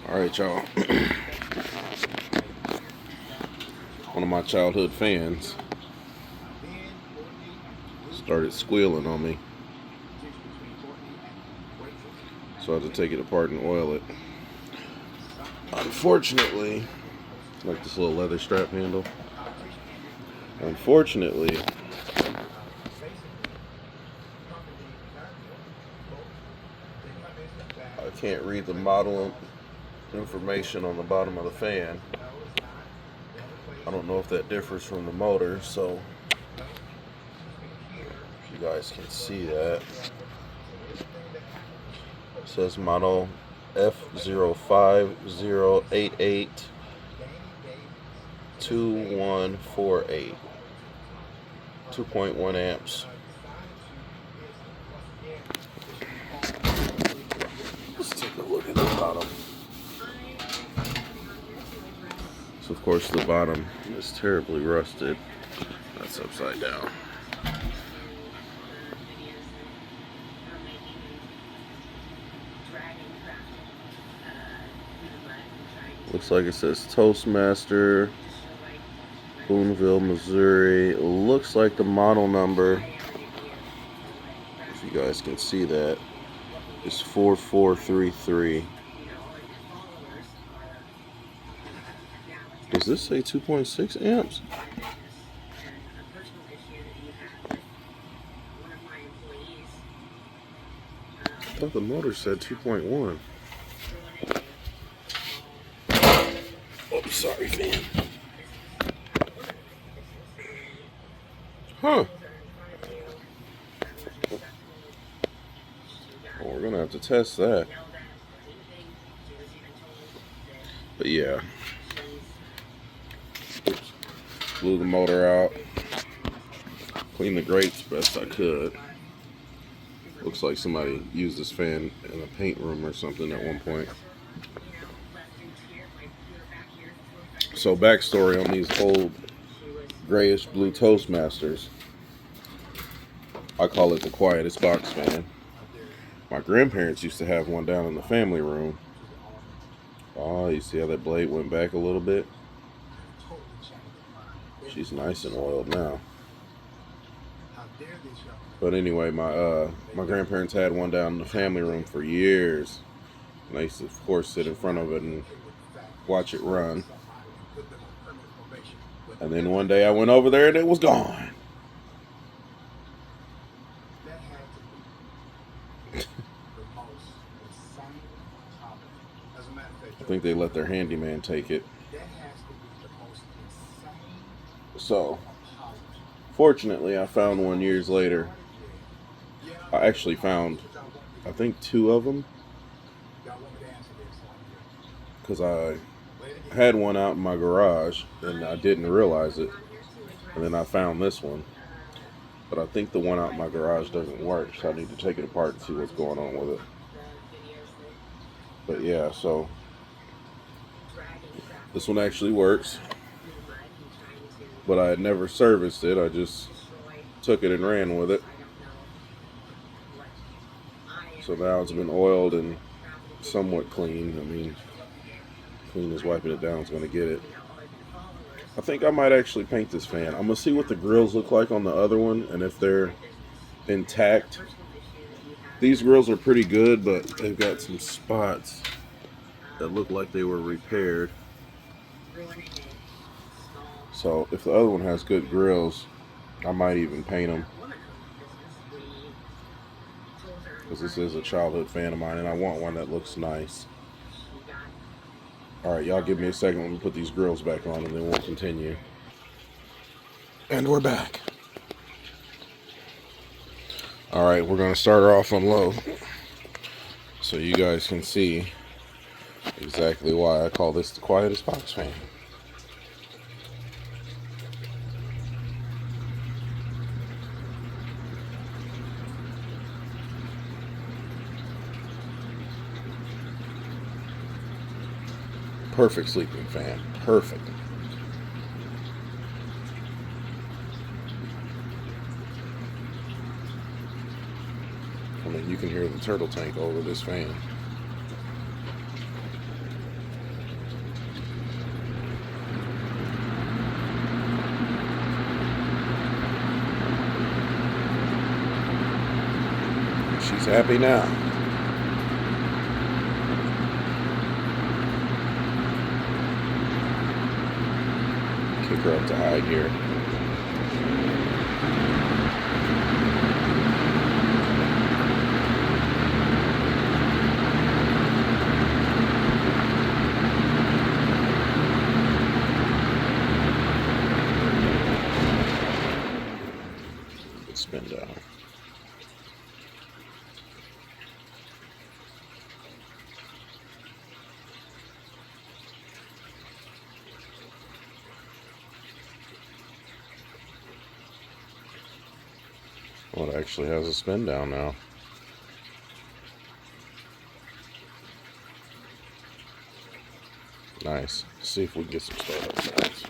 Alright, y'all. One of my childhood fans started squealing on me, so I had to take it apart and oil it. Unfortunately, like this little leather strap handle. Unfortunately, I can't read the model information on the bottom of the fan. I don't know if that differs from the motor, so you guys can see that. It says model F050882148, 2.1 amps. Let's take a look at the bottom. So of course the bottom is terribly rusted. That's upside down. Looks like it says Toastmaster, Boonville, Missouri. It looks like the model number, if you guys can see that, is 4433. Does this say 2.6 amps? I thought the motor said 2.1. Oh, sorry, fan. Huh. Well, we're gonna have to test that. But yeah. Oops. Blew the motor out. Cleaned the grates best I could. Looks like somebody used this fan in a paint room or something at one point. So backstory on these old grayish blue Toastmasters. I call it the quietest box fan. My grandparents used to have one down in the family room. Oh, you see how that blade went back a little bit? She's nice and oiled now. But anyway, my grandparents had one down in the family room for years. And I used to, of course, sit in front of it and watch it run. And then one day I went over there and it was gone. I think they let their handyman take it. So, fortunately, I found one years later. I actually found, I think, 2 of them. Because I had one out in my garage and I didn't realize it. And then I found this one. But I think the one out in my garage doesn't work, so I need to take it apart and see what's going on with it. But yeah, so this one actually works. But I had never serviced it. I just took it and ran with it. So now it's been oiled and somewhat clean. I mean, clean as wiping it down is going to get it. I think I might actually paint this fan. I'm going to see what the grills look like on the other one and if they're intact. These grills are pretty good, but they've got some spots that look like they were repaired. So if the other one has good grills, I might even paint them. Because this is a childhood fan of mine and I want one that looks nice. Alright, y'all give me a second. Let me put these grills back on and then we'll continue. And we're back. Alright, we're going to start her off on low. So you guys can see exactly why I call this the quietest box fan. Perfect sleeping fan. Perfect. I mean, you can hear the turtle tank over this fan. He's happy now. Kick her up to high gear. Good spin down. Well, it actually has a spin down now. Nice. Let's see if we can get some startup sounds.